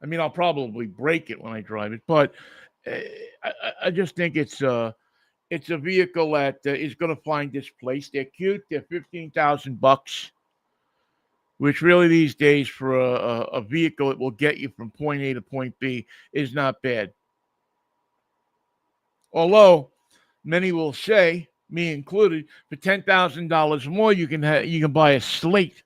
I mean, I'll probably break it when I drive it, but I just think it's a vehicle that is going to find its place. They're cute. They're $15,000, which really these days for a vehicle that will get you from point A to point B is not bad. Although many will say me included, for $10,000 more, you can buy a Slate,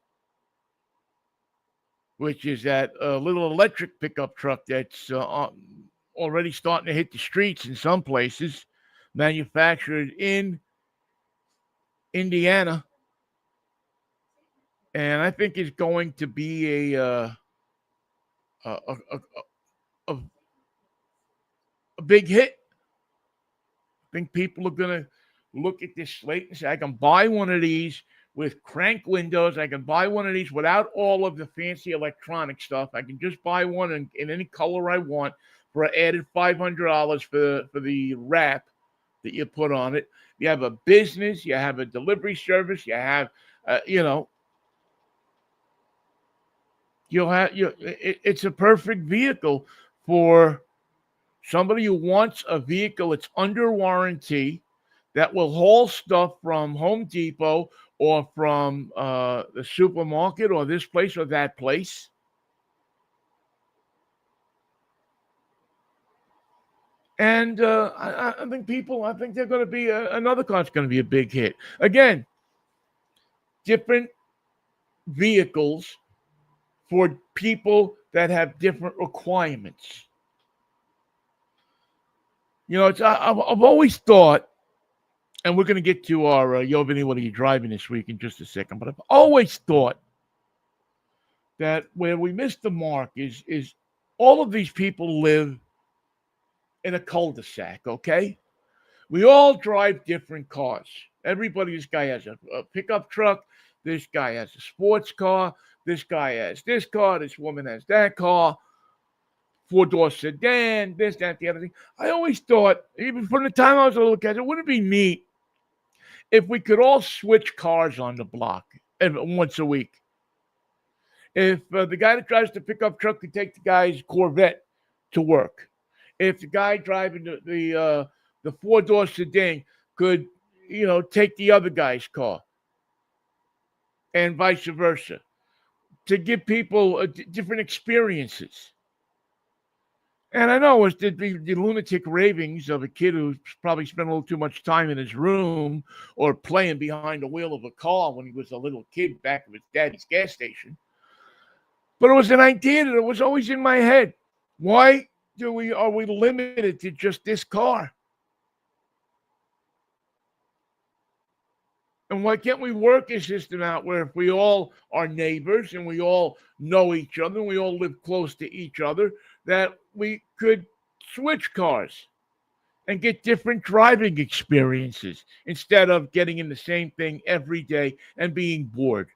which is that little electric pickup truck that's already starting to hit the streets in some places, manufactured in Indiana, and I think is going to be a, a, a, a big hit. I think people are going to look at this Slate and say, I can buy one of these with crank windows. I can buy one of these without all of the fancy electronic stuff. I can just buy one in any color I want for an added $500 for the wrap that you put on it. You have a business, you have a delivery service, you have, it's a perfect vehicle for somebody who wants a vehicle that's under warranty, that will haul stuff from Home Depot or from the supermarket or this place or that place. And I think they're going to be, another car's going to be a big hit. Again, different vehicles for people that have different requirements. I've always thought, and we're going to get to our Yo, Vinnie, what are you driving this week in just a second, but I've always thought that where we missed the mark is all of these people live in a cul-de-sac, okay? We all drive different cars. This guy has a pickup truck. This guy has a sports car. This guy has this car. This woman has that car. 4-door sedan, this, that, the other thing. I always thought, even from the time I was a little kid, it wouldn't be neat if we could all switch cars on the block once a week. If the guy that drives the pickup truck could take the guy's Corvette to work. If the guy driving the 4-door sedan could, take the other guy's car, and vice versa, to give people different experiences. And I know it's the lunatic ravings of a kid who's probably spent a little too much time in his room or playing behind the wheel of a car when he was a little kid back at his daddy's gas station. But it was an idea that was always in my head. Why are we limited to just this car? And why can't we work a system out where if we all are neighbors and we all know each other and we all live close to each other, that we could switch cars and get different driving experiences instead of getting in the same thing every day and being bored?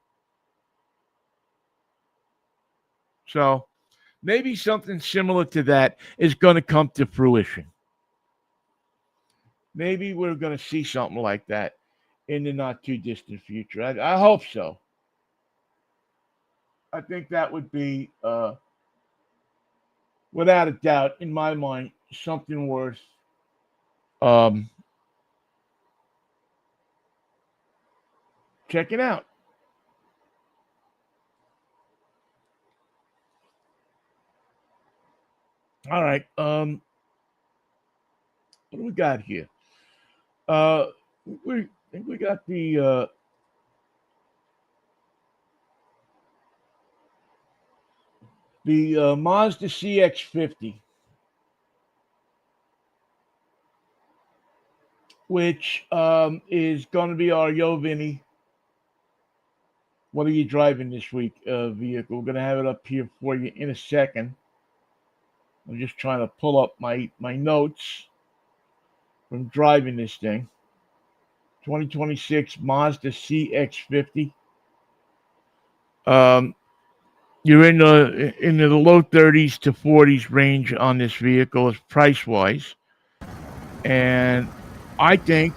So maybe something similar to that is going to come to fruition. Maybe we're going to see something like that in the not too distant future. I hope so. I think that would be, without a doubt, in my mind, something worth checking out. All right. What do we got here? We think we got the Mazda CX-50, which is going to be our Yo, Vinnie, what are you driving this week vehicle. We're going to have it up here for you in a second. I'm just trying to pull up my notes from driving this thing. 2026 Mazda CX-50. You're in the low 30s to 40s range on this vehicle as price wise, and I think,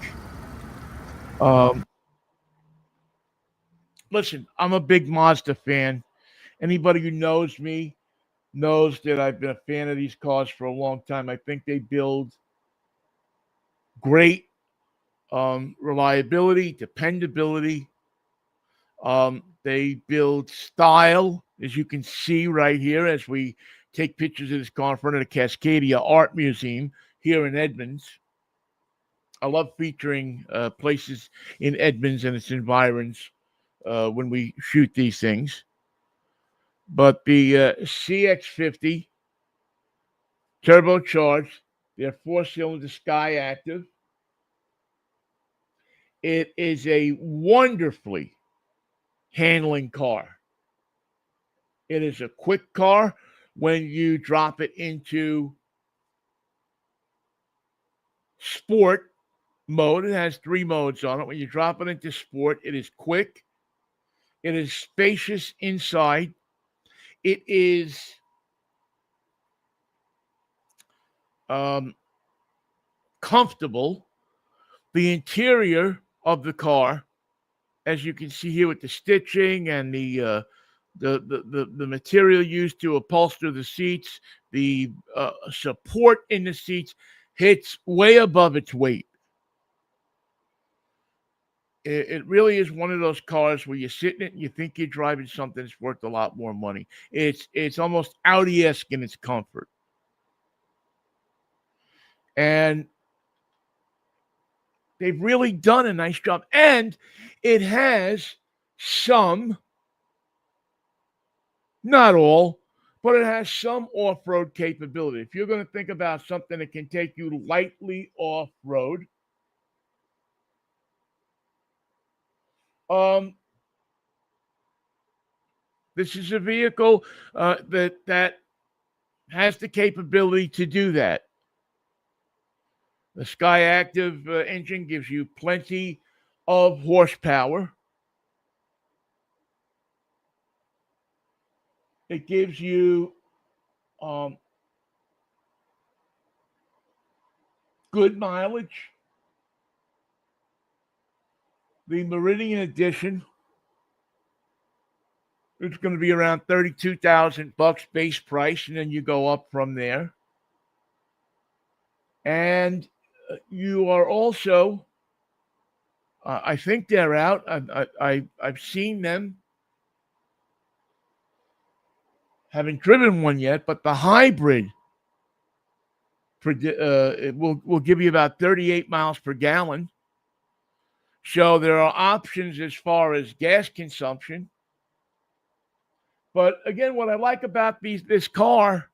listen, I'm a big Mazda fan. Anybody who knows me knows that I've been a fan of these cars for a long time. I think they build great reliability, dependability. They build style, as you can see right here as we take pictures of this car in front of the Cascadia Art Museum here in Edmonds. I love featuring places in Edmonds and its environs when we shoot these things. But the CX50 turbocharged, they're four-cylinder Sky Active. It is a wonderfully handling car. It is a quick car when you drop it into sport mode. It has three modes on it. When you drop it into sport, it is quick. It is spacious inside. It is comfortable. The interior of the car, as you can see here with the stitching and the material used to upholster the seats, the support in the seats hits way above its weight. It really is one of those cars where you sit in it and you think you're driving something that's worth a lot more money. It's almost Audi-esque in its comfort. And they've really done a nice job. And it has some, not all, but it has some off-road capability. If you're going to think about something that can take you lightly off-road, this is a vehicle that has the capability to do that. The Sky Active engine gives you plenty of horsepower. It gives you good mileage. The Meridian Edition, it's going to be around $32,000 base price, and then you go up from there. And you are also, I think they're out. I've seen them. Haven't driven one yet, but the hybrid it will give you about 38 miles per gallon. So there are options as far as gas consumption. But again, what I like about this car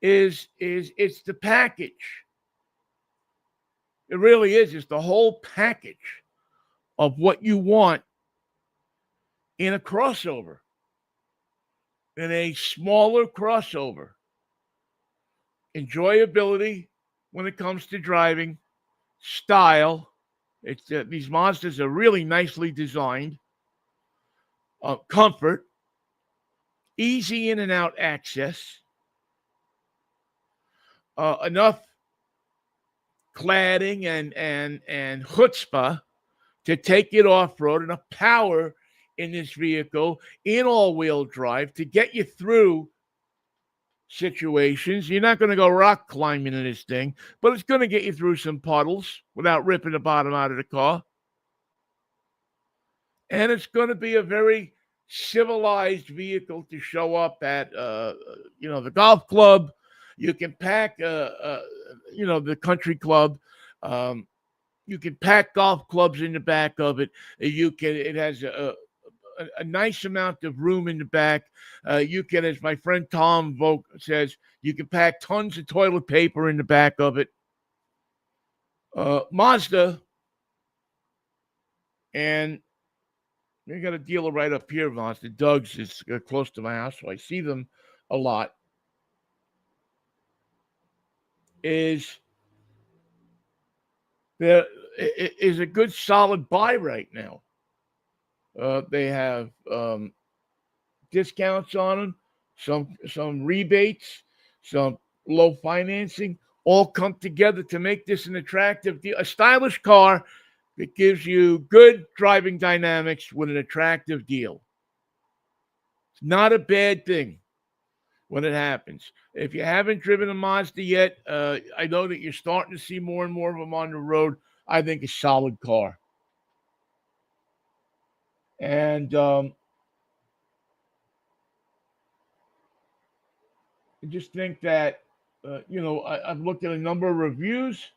is it's the package. It really is. It's the whole package of what you want in a crossover, in a smaller crossover. Enjoyability when it comes to driving, style. It's these Mazdas are really nicely designed. Comfort, easy in and out access, enough cladding and chutzpah to take it off road, enough power in this vehicle in all-wheel drive to get you through situations. You're not going to go rock climbing in this thing, but it's going to get you through some puddles without ripping the bottom out of the car. And it's going to be a very civilized vehicle to show up at, the golf club. You can pack, the country club. You can pack golf clubs in the back of it. It has a nice amount of room in the back. You can, as my friend Tom Volk says, you can pack tons of toilet paper in the back of it. Mazda, and we got a dealer right up here, Mazda. Doug's is close to my house, so I see them a lot. There is a good solid buy right now. They have discounts on them, some rebates, some low financing, all come together to make this an attractive deal, a stylish car that gives you good driving dynamics with an attractive deal. It's not a bad thing when it happens. If you haven't driven a Mazda yet, I know that you're starting to see more and more of them on the road. I think a solid car. And I just think that, I've looked at a number of reviews.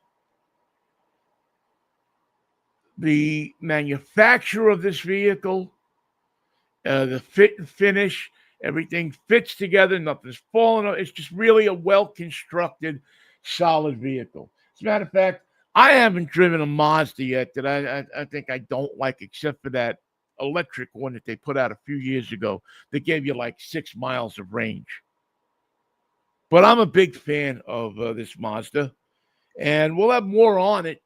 the manufacturer of this vehicle, the fit and finish, everything fits together, nothing's falling off. It's just really a well-constructed, solid vehicle. As a matter of fact, I haven't driven a Mazda yet that I think I don't like, except for that electric one that they put out a few years ago that gave you like 6 miles of range. But I'm a big fan of this Mazda, and we'll have more on it.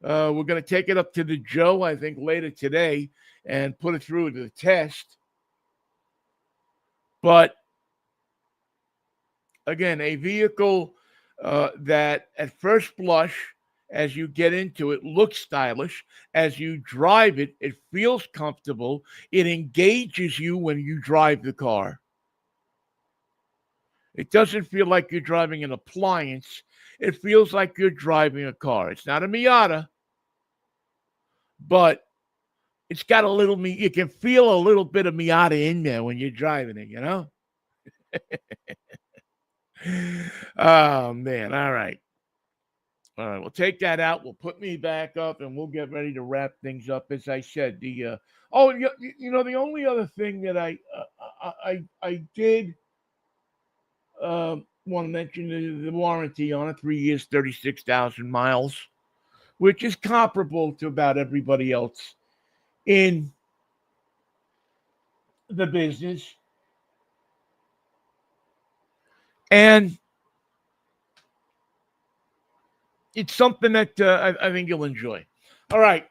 We're going to take it up to the Joe, I think, later today and put it through the test. But again, a vehicle that at first blush, as you get into it, looks stylish. As you drive it, it feels comfortable. It engages you when you drive the car. It doesn't feel like you're driving an appliance. It feels like you're driving a car. It's not a Miata, but it's got a little, you can feel a little bit of Miata in there when you're driving it, you know? Oh, man. All right. All right. We'll take that out. We'll put me back up, and we'll get ready to wrap things up. As I said, the the only other thing that I did want to mention the warranty on it, 3 years, 36,000 miles, which is comparable to about everybody else in the business. And it's something that I think you'll enjoy. All right.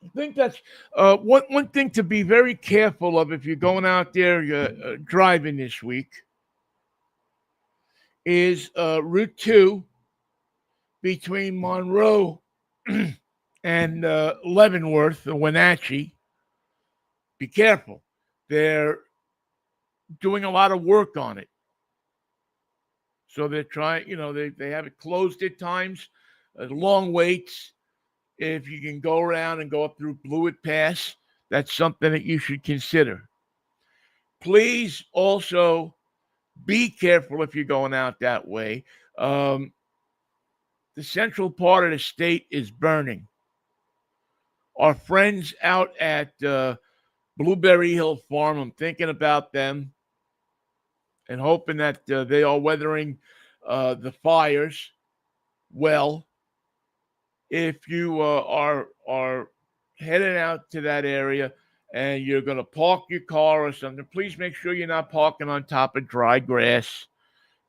I think that's one thing to be very careful of if you're going out there driving this week is Route 2 between Monroe and Leavenworth or Wenatchee. Be careful. They're doing a lot of work on it. So they're trying, they have it closed at times, long waits. If you can go around and go up through Blewett Pass, that's something that you should consider. Please also be careful if you're going out that way. The central part of the state is burning. Our friends out at Blueberry Hill Farm, I'm thinking about them and hoping that they are weathering the fires well. If you are heading out to that area and you're going to park your car or something, please make sure you're not parking on top of dry grass.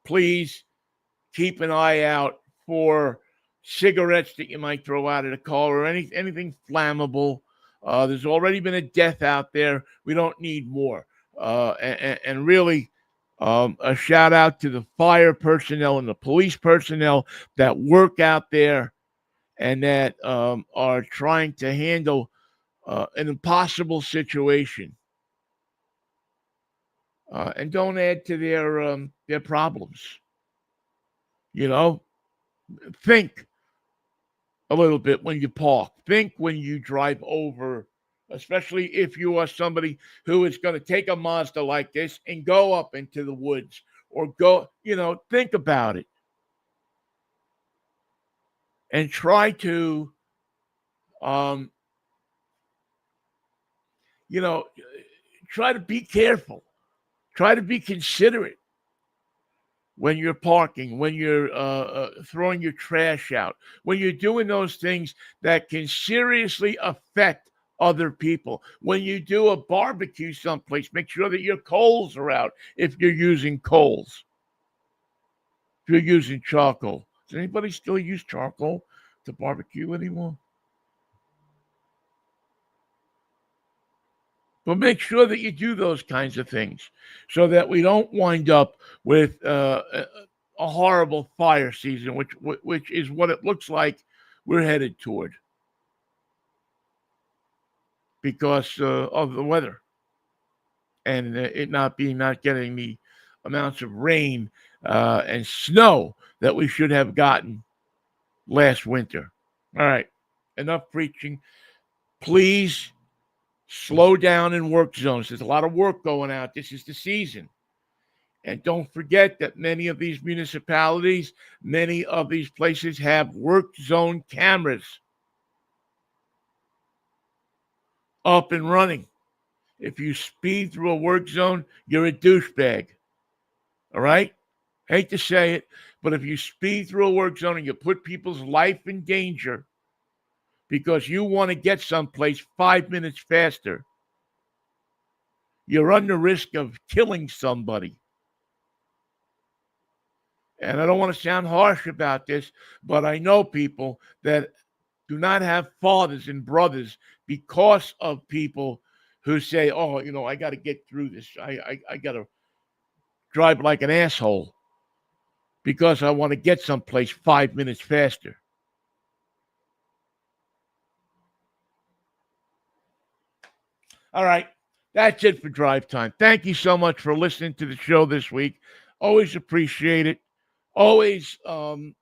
Please keep an eye out for cigarettes that you might throw out of the car or anything flammable. There's already been a death out there. We don't need more. And really, a shout out to the fire personnel and the police personnel that work out there and that are trying to handle an impossible situation. And don't add to their problems. Think a little bit when you park. Think when you drive over, especially if you are somebody who is going to take a Mazda like this and go up into the woods or think about it. And try to, try to be careful. Try to be considerate when you're parking, when you're throwing your trash out, when you're doing those things that can seriously affect other people. When you do a barbecue someplace, make sure that your coals are out if you're using coals. If you're using charcoal. Does anybody still use charcoal to barbecue anymore? But make sure that you do those kinds of things so that we don't wind up with a horrible fire season, which is what it looks like we're headed toward because of the weather and it not getting the amounts of rain and snow that we should have gotten last winter. All right, enough preaching. Please slow down in work zones. There's a lot of work going out. This is the season. And don't forget that many of these municipalities, many of these places have work zone cameras. up and running. If you speed through a work zone, you're a douchebag. All right? Hate to say it, but if you speed through a work zone and you put people's life in danger because you want to get someplace 5 minutes faster, you're run the risk of killing somebody. And I don't want to sound harsh about this, but I know people that do not have fathers and brothers because of people who say, oh, I got to get through this. I got to drive like an asshole because I want to get someplace 5 minutes faster. All right. That's it for Drive Time. Thank you so much for listening to the show this week. Always appreciate it. Always, by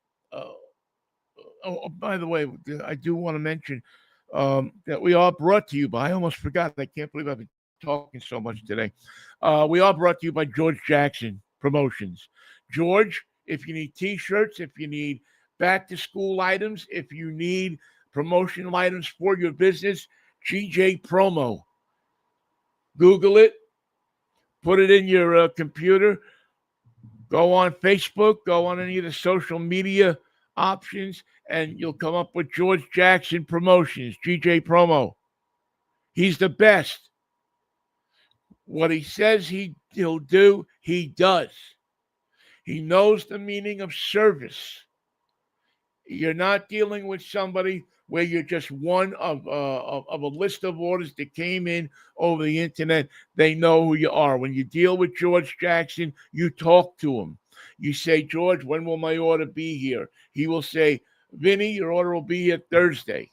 the way, I do want to mention that we are brought to you by, I almost forgot, I can't believe I've been talking so much today. We are brought to you by George Jackson Promotions. George, if you need T-shirts, if you need back-to-school items, if you need promotional items for your business, GJ Promo. Google it, put it in your computer, go on Facebook, go on any of the social media options, and you'll come up with George Jackson Promotions, GJ Promo. He's the best. What he says he'll do, he does. He knows the meaning of service. You're not dealing with somebody where you're just one of a list of orders that came in over the internet. They know who you are. When you deal with George Jackson, you talk to him. You say, George, when will my order be here? He will say, Vinnie, your order will be here Thursday.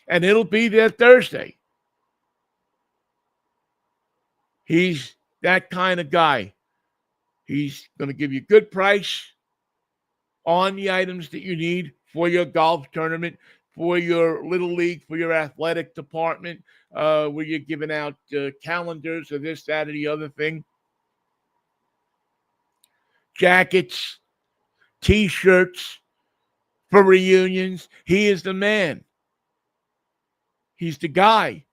And it'll be there Thursday. He's that kind of guy. He's going to give you a good price on the items that you need for your golf tournament, for your little league, for your athletic department, where you're giving out calendars or this, that, or the other thing. Jackets, T-shirts for reunions. He is the man. He's the guy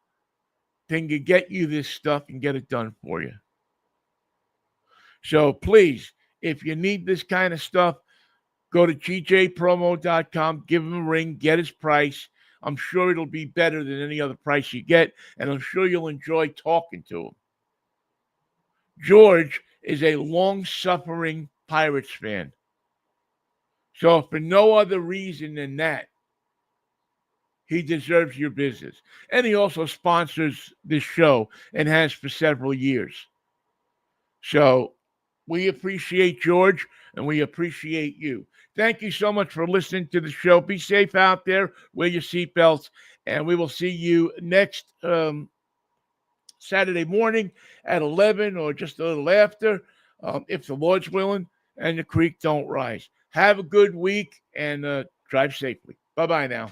that can get you this stuff and get it done for you. So please, if you need this kind of stuff, go to gjpromo.com, give him a ring, get his price. I'm sure it'll be better than any other price you get, and I'm sure you'll enjoy talking to him. George is a long-suffering Pirates fan. So for no other reason than that, he deserves your business. And he also sponsors this show and has for several years. So we appreciate George, and we appreciate you. Thank you so much for listening to the show. Be safe out there. Wear your seatbelts. And we will see you next Saturday morning at 11 or just a little after, if the Lord's willing and the creek don't rise. Have a good week and drive safely. Bye-bye now.